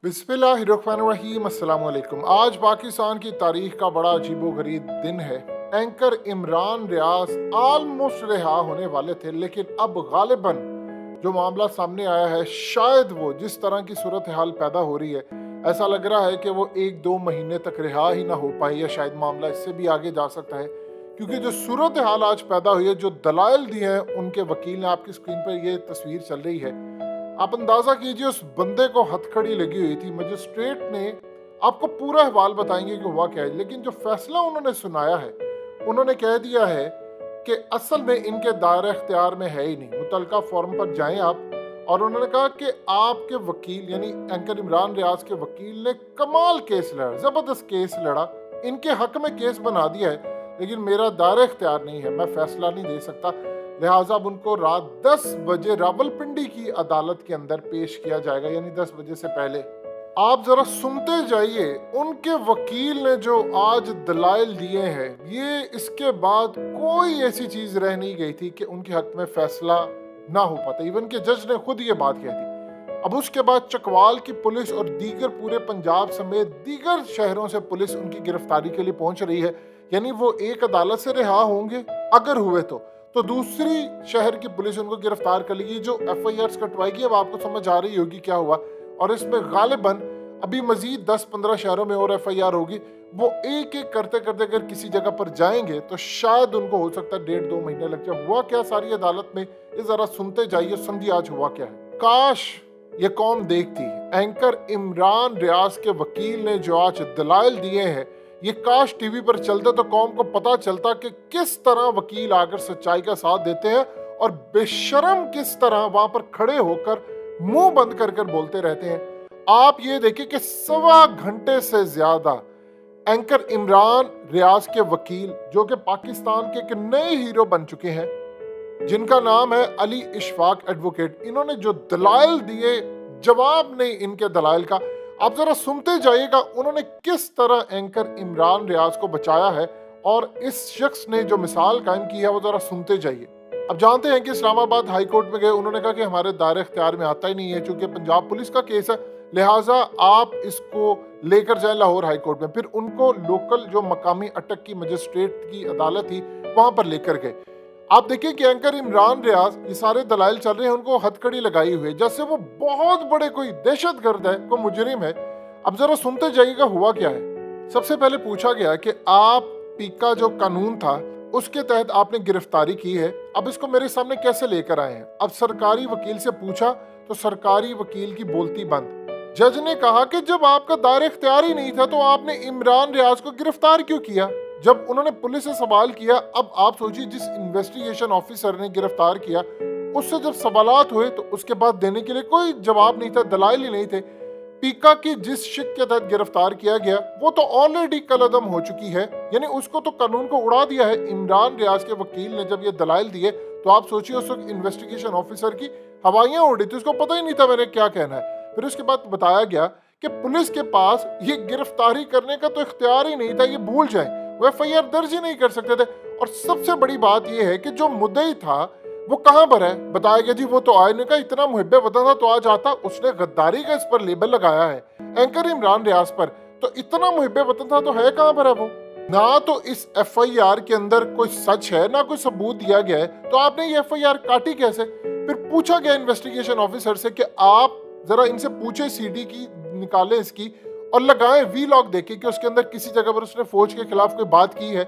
बिस्मिल्लाहिर्रहमानिर्रहीम, अस्सलाम वालेकुम। आज पाकिस्तान की तारीख का बड़ा अजीबोगरीब दिन है। एंकर इमरान रियाज ऑलमोस्ट रिहा होने वाले थे, लेकिन अब गालिबन जो मामला सामने आया है, शायद वो जिस तरह की सूरत हाल पैदा हो रही है, ऐसा लग रहा है कि वो 1-2 महीने तक रिहा ही ना हो पाए, या शायद मामला इससे भी आगे जा सकता है। क्योंकि जो सूरत हाल आज पैदा हुई है, जो दलाइल दिए हैं उनके वकील ने, आपकी स्क्रीन पर ये तस्वीर चल रही है, आप अंदाजा कीजिए उस बंदे को हथकड़ी लगी हुई थी। मजिस्ट्रेट ने आपको पूरा अहवाल बताएंगे कि हुआ क्या है, लेकिन जो फैसला उन्होंने सुनाया है, उन्होंने कह दिया है कि असल में इनके दायरे इख्तियार में है ही नहीं, मुतलका फॉर्म पर जाएं आप। और उन्होंने कहा कि आपके वकील यानी एंकर इमरान रियाज के वकील ने कमाल केस लड़ा, जबरदस्त केस लड़ा, इनके हक में केस बना दिया है, लेकिन मेरा दायरा इख्तियार नहीं है, मैं फैसला नहीं दे सकता। लिहाजा अब उनको रात 10 बजे रावलपिंडी की अदालत के अंदर पेश किया जाएगा, यानी 10 बजे से पहले। आप जरा सुनते जाइए उनके वकील ने जो आज दलाइल दिए हैं। ये इसके बाद कोई ऐसी चीज रह नहीं गई थी कि उनके हक में फैसला ना हो पाता। इवन के जज ने खुद ये बात कही थी। अब उसके बाद चकवाल की पुलिस और दीगर पूरे पंजाब समेत दीगर शहरों से पुलिस उनकी गिरफ्तारी के लिए पहुंच रही है। यानी वो एक अदालत से रिहा होंगे, अगर हुए तो दूसरी शहर की पुलिस उनको गिरफ्तार कर लेगी, जो FIRs कटवाएगी। अब आपको समझ आ रही होगी क्या हुआ। और इसमें गालिबन अभी मजीद 10-15 शहरों में और FIR होगी। वो एक एक करते करते अगर किसी जगह पर जाएंगे तो शायद उनको हो सकता है 1.5-2 महीने लग जाए। हुआ क्या सारी अदालत में, ये जरा सुनते जाइए, समझिए आज हुआ क्या है। काश ये कौम देखती, एंकर इमरान रियाज के वकील ने जो आज दलाइल दिए हैं, ये काश टीवी पर चलते तो कौम को पता चलता कि किस तरह वकील आकर सच्चाई का साथ देते हैं और बेशर्म किस तरह वहां पर खड़े होकर मुंह बंद कर कर बोलते रहते हैं। आप ये देखिए कि 1.25 घंटे से ज्यादा एंकर इमरान रियाज के वकील, जो कि पाकिस्तान के एक नए हीरो बन चुके हैं, जिनका नाम है अली इशफाक एडवोकेट, इन्होंने जो दलाइल दिए, जवाब नहीं इनके दलाइल का। आप जरा सुनते जाइएगा उन्होंने किस तरह एंकर इमरान रियाज को बचाया है, और इस शख्स ने जो मिसाल कायम की है वो जरा सुनते जाइए। अब जानते हैं कि इस्लामाबाद हाई कोर्ट में गए, उन्होंने कहा कि हमारे दायरे इख्तियार में आता ही नहीं है, चूंकि पंजाब पुलिस का केस है, लिहाजा आप इसको लेकर जाए लाहौर हाई कोर्ट में। फिर उनको लोकल जो मकामी अटक की मजिस्ट्रेट की अदालत थी वहां पर लेकर गए। आप देखिए कि एंकर इमरान रियाज, ये सारे दलाइल चल रहे हैं, उनको हथकड़ी लगाई हुई है जैसे वो बहुत बड़े कोई दहशतगर्द है, कोई मुजरिम है। अब जरा सुनते जाइएगा हुआ क्या है। सबसे पहले पूछा गया कि आप पीका जो कानून था उसके तहत आपने गिरफ्तारी की है, अब इसको मेरे सामने कैसे लेकर आए हैं। अब सरकारी वकील से पूछा तो सरकारी वकील की बोलती बंद। जज ने कहा कि जब आपका दायरा इख्तियार ही नहीं था तो आपने इमरान रियाज को गिरफ्तार क्यों किया। जब उन्होंने पुलिस से सवाल किया, अब आप सोचिए जिस इन्वेस्टिगेशन ऑफिसर ने गिरफ्तार किया उससे जब सवालात हुए तो उसके बाद देने के लिए कोई जवाब नहीं था, दलाइल ही नहीं थे। पीका की जिस शिक के तहत गिरफ्तार किया गया वो तो ऑलरेडी कलअदम हो चुकी है, यानी उसको तो कानून को उड़ा दिया है। इमरान रियाज के वकील ने जब ये दलाइल दिए तो आप सोचिए उस वक्त इन्वेस्टिगेशन ऑफिसर की हवाइयां उड़ी थी, उसको पता ही नहीं था मैंने क्या कहना है। फिर उसके बाद बताया गया कि पुलिस के पास ये गिरफ्तारी करने का तो इख्तियार ही नहीं था, ये भूल जाए, वो FIR दर्ज ही नहीं कर सकते थे। और सबसे बड़ी बात यह है कि जो मुद्दई था वो कहां पर है। बताया गया जी वो तो आने का इतना मुहिब्बे वतन था तो आज आता, उसने गद्दारी का इस पर लेबल लगाया है एंकर इमरान रियाज पर, तो इतना मुहिब्बे वतन था तो है कहां पर है वो। ना तो इस FIR के अंदर कोई सच है, ना कोई सबूत दिया गया है, तो आपने ये FIR काटी कैसे। फिर पूछा गया इन्वेस्टिगेशन ऑफिसर से कि आप जरा इनसे पूछे CD की निकालें इसकी और लगाएं वीलॉग देखे कि उसके अंदर किसी जगह पर उसने फौज के खिलाफ कोई बात की है।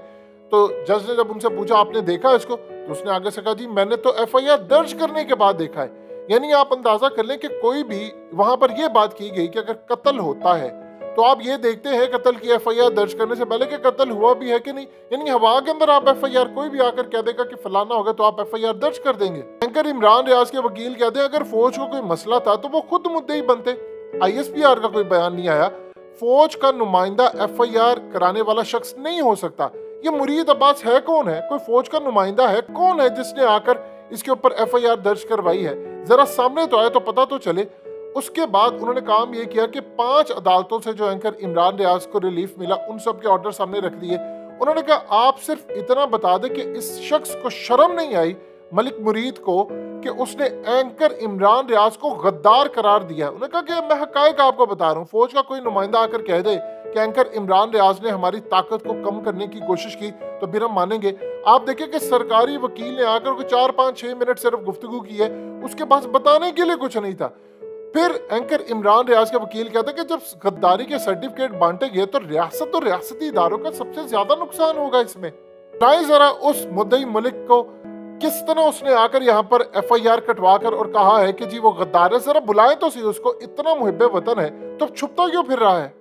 तो जज ने जब उनसे पूछा आपने देखा इसको, तो उसने आगे से कहा जी मैंने तो FIR दर्ज करने के बाद देखा है। यानी आप अंदाजा कर लें कि कोई भी वहां पर यह बात की गई कि अगर कत्ल होता है तो आप ये देखते हैं कत्ल की FIR दर्ज करने से पहले कि कत्ल हुआ भी है कि नहीं। यानी हवा के अंदर आप FIR, कोई भी आकर कह देगा कि फलाना होगा तो आप FIR दर्ज कर देंगे। एंकर इमरान रियाज के वकील कहते हैं अगर फौज को कोई मसला था तो वो खुद मुद्दई बनते। ISPR का कोई बयान नहीं आया, फौज का नुमाइंदा FIR कराने वाला शख्स नहीं हो सकता। ये मुरीद अब्बास है कौन है, कोई फौज का नुमाइंदा है कौन है जिसने आकर इसके ऊपर FIR दर्ज करवाई है, जरा सामने तो आए तो पता तो चले। उसके बाद उन्होंने काम ये किया कि 5 अदालतों से जो एंकर इमरान रियाज को रिलीफ मिला उन सब के ऑर्डर सामने रख दिए। उन्होंने कहा आप सिर्फ इतना बता दें कि इस शख्स को शर्म नहीं आई मलिक मुरीद को कि उसने एंकर इमरान रियाज को गद्दार करार दिया है। उन्होंने कहा कि मैं हकायक आपको बता रहा हूँ, फौज का कोई नुमाइंदा आकर कह दे कि एंकर इमरान रियाज ने हमारी ताकत को कम करने की कोशिश की तो फिर हम मानेंगे। आप देखिए कि सरकारी वकील ने आकर 4-5-6 मिनट सिर्फ गुफ्तगू की है, उसके पास बताने के लिए कुछ नहीं था। फिर एंकर इमरान रियाज के वकील कहते हैं कि जब गद्दारी के सर्टिफिकेट बांटे गए तो रियासत और रियासती इदारों का सबसे ज्यादा नुकसान होगा इसमें। ट्राई जरा उस मुद्दई मलिक को किस तरह उसने आकर यहाँ पर FIR कटवा कर और कहा है कि जी वो गद्दार है, जरा बुलाए तो सही उसको, इतना मुहिब्बे वतन है तो छुपता क्यों फिर रहा है।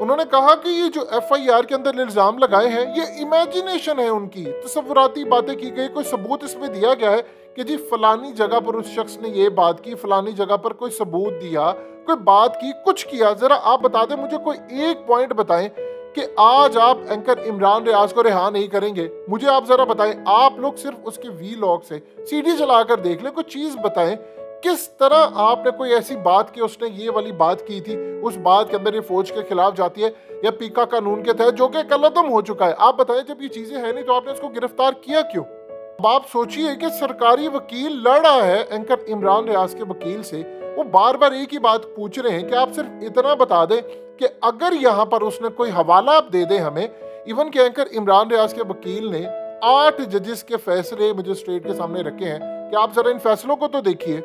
उन्होंने कहा कि ये जो FIR के अंदर इल्जाम लगाए हैं ये इमेजिनेशन है, उनकी तसव्वुराती बातें की गई, कोई सबूत इसमें दिया गया है कि जी फलानी जगह पर उस शख्स ने ये बात की, फलानी जगह पर कोई सबूत दिया, कोई बात की, कुछ किया। जरा आप बता दें मुझे, कोई एक पॉइंट बताएं कि आज आप एंकर इमरान रियाज को रिहा नहीं करेंगे। मुझे आप जरा बताएं, आप लोग सिर्फ उसके वीलॉग से CD चलाकर देख लें, कोई चीज बताएं किस तरह आपने कोई ऐसी बात की, उसने ये वाली बात की थी, उस बात के अंदर ये फौज के खिलाफ जाती है या पीका कानून के तहत जो कि कलअदम हो चुका है। आप बताएं जब ये चीजें है नहीं तो आपने उसको गिरफ्तार किया क्यों। अब आप सोचिए कि सरकारी वकील लड़ रहा है एंकर इमरान रियाज के वकील से, वो बार बार एक ही बात पूछ रहे हैं कि आप सिर्फ इतना बता दें कि अगर यहाँ पर उसने कोई हवाला आप दे दे हमें। इवन के एंकर इमरान रियाज के वकील ने 8 जजेस के फैसले मजिस्ट्रेट के सामने रखे हैं कि आप जरा इन फैसलों को तो देखिए।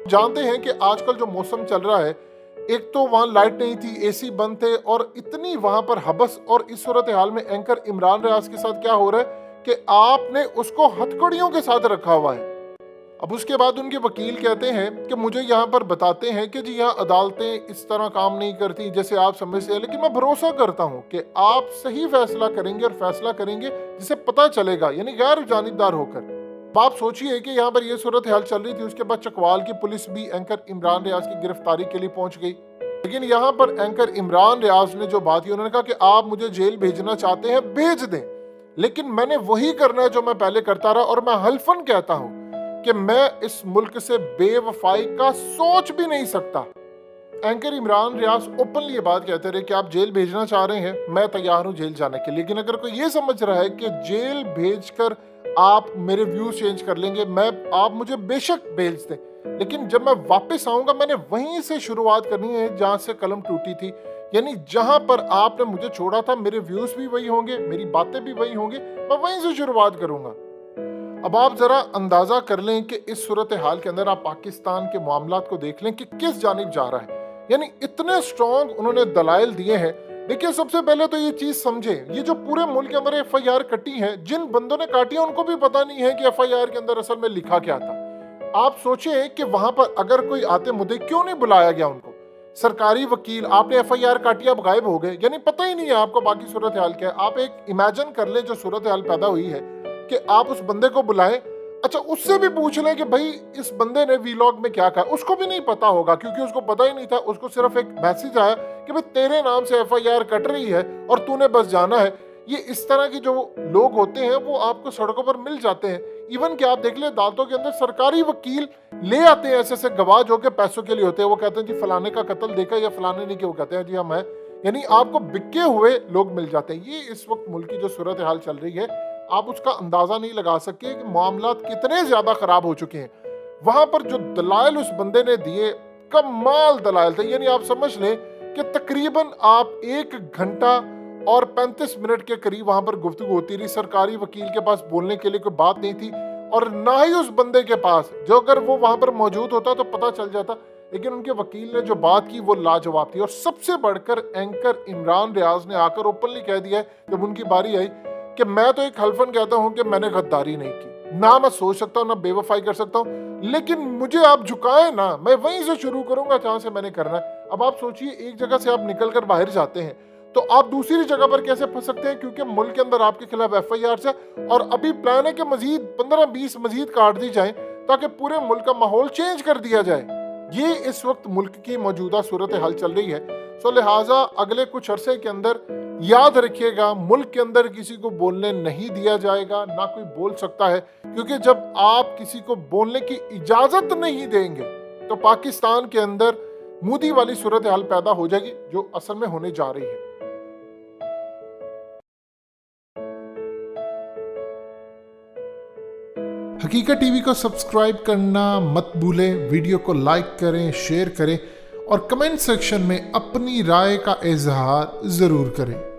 जानते हैं कि आजकल जो मौसम चल रहा है, एक तो वहां लाइट नहीं थी, AC बंद थे और इतनी वहां पर हबस, और इस सूरत हाल में एंकर इमरान रियाज के साथ क्या हो रहा है कि आपने उसको हथकड़ियों के साथ रखा हुआ है। अब उसके बाद उनके वकील कहते हैं कि मुझे यहाँ पर बताते हैं कि जी यहाँ अदालतें इस तरह काम नहीं करती जैसे आप समझते हैं, लेकिन मैं भरोसा करता हूँ कि आप सही फैसला करेंगे और फैसला करेंगे जिसे पता चलेगा, यानी गैर जानिबदार होकर। आप सोचिए कि यहाँ पर ये सूरत हाल चल रही थी, उसके बाद चकवाल की पुलिस भी एंकर इमरान रियाज की गिरफ्तारी के लिए पहुंच गई। लेकिन यहाँ पर एंकर इमरान रियाज ने जो बात की, उन्होंने कहा कि आप मुझे जेल भेजना चाहते हैं भेज दें, लेकिन मैंने वही करना है जो मैं पहले करता रहा, और मैं हल्फन कहता हूँ कि मैं इस मुल्क से बेवफाई का सोच भी नहीं सकता। एंकर इमरान रियाज ओपनली ये बात कहते रहे कि आप जेल भेजना चाह रहे हैं, मैं तैयार हूं जेल जाने के लिए, लेकिन अगर कोई ये समझ रहा है कि जेल भेजकर आप मेरे व्यूज चेंज कर लेंगे, आप मुझे बेशक भेज दें, लेकिन जब मैं वापस आऊंगा मैंने वहीं से शुरुआत करनी है जहां से कलम टूटी थी, यानी जहां पर आपने मुझे छोड़ा था मेरे व्यूज भी वही होंगे, मेरी बातें भी वही होंगी, मैं वहीं से शुरुआत करूंगा। अब आप जरा अंदाजा कर लें कि इस सूरत हाल के अंदर आप पाकिस्तान के मामलात को देख लें कि किस जानिब जा रहा है, यानी इतने स्ट्रॉन्ग उन्होंने दलाइल दिए हैं। देखिए सबसे पहले तो ये चीज समझे, ये जो पूरे मुल्क के अंदर FIR कटी है, जिन बंदों ने काटी है उनको भी पता नहीं है कि FIR के अंदर असल में लिखा क्या था। आप सोचिए कि वहां पर अगर कोई आते मुद्दे क्यों नहीं बुलाया गया उनको। सरकारी वकील, आपने FIR काटी, आप गायब हो गए, यानी पता ही नहीं है आपको बाकी सूरत हाल क्या है। आप एक इमेजिन कर ले जो सूरत हाल पैदा हुई है कि आप उस बंदे को बुलाएं, अच्छा उससे भी पूछ लें कि भाई इस बंदे ने वीलॉग में क्या कहा, उसको भी नहीं पता होगा क्योंकि उसको पता ही नहीं था। उसको सिर्फ एक मैसेज आया कि भाई तेरे नाम से FIR कट रही है और तूने बस जाना है। ये इस तरह के जो लोग होते हैं वो आपको सड़कों पर मिल जाते हैं। इवन कि आप देख ले अदालतों के अंदर सरकारी वकील ले आते हैं ऐसे गवाह जो कि पैसों के लिए होते हैं, वो कहते हैं जी फलाने का कत्ल देखा या फलाने ने, वो कहते हैं जी हम है, यानी आपको बिके हुए लोग मिल जाते हैं। ये इस वक्त मुल्क की जो सूरत हाल चल रही है, आप उसका अंदाजा नहीं लगा सकते कि मामला कितने ज्यादा खराब हो चुके हैं। वहां पर जो दलाइल उस बंदे ने दिए, कमाल दलाइल थे, यानी आप समझ लें कि तकरीबन आप 1 घंटा और 35 मिनट के करीब वहां पर गुफ्तगू होती रही। सरकारी वकील के पास बोलने के लिए कोई बात नहीं थी और ना ही उस बंदे के पास, जो अगर वो वहां पर मौजूद होता तो पता चल जाता, लेकिन उनके वकील ने जो बात की वो लाजवाब थी। और सबसे बढ़कर एंकर इमरान रियाज ने आकर ओपनली कह दिया जब उनकी बारी आई कि मैं तो एक हल्फन कहता हूं कि मैंने गद्दारी नहीं की, ना मैं सोच सकता हूं ना बेवफाई कर सकता हूं, लेकिन मुझे आप झुकाए ना, मैं वहीं से शुरू करूंगा जहां से मैंने करना है। अब आप सोचिए एक जगह से आप निकल कर बाहर जाते हैं तो आप दूसरी जगह पर कैसे फंस सकते हैं, क्योंकि मुल्क के अंदर आपके खिलाफ FIR है और अभी प्लान है कि मजीद 15-20 मजीद काट दी जाए ताकि पूरे मुल्क का माहौल चेंज कर दिया जाए। ये इस वक्त मुल्क की मौजूदा सूरत हाल चल रही है। सो लिहाजा अगले कुछ अरसे के अंदर याद रखिएगा, मुल्क के अंदर किसी को बोलने नहीं दिया जाएगा, ना कोई बोल सकता है, क्योंकि जब आप किसी को बोलने की इजाजत नहीं देंगे तो पाकिस्तान के अंदर मोदी वाली सूरत हाल पैदा हो जाएगी जो असल में होने जा रही है। हकीकत टीवी को सब्सक्राइब करना मत भूलें, वीडियो को लाइक करें, शेयर करें और कमेंट सेक्शन में अपनी राय का इजहार ज़रूर करें।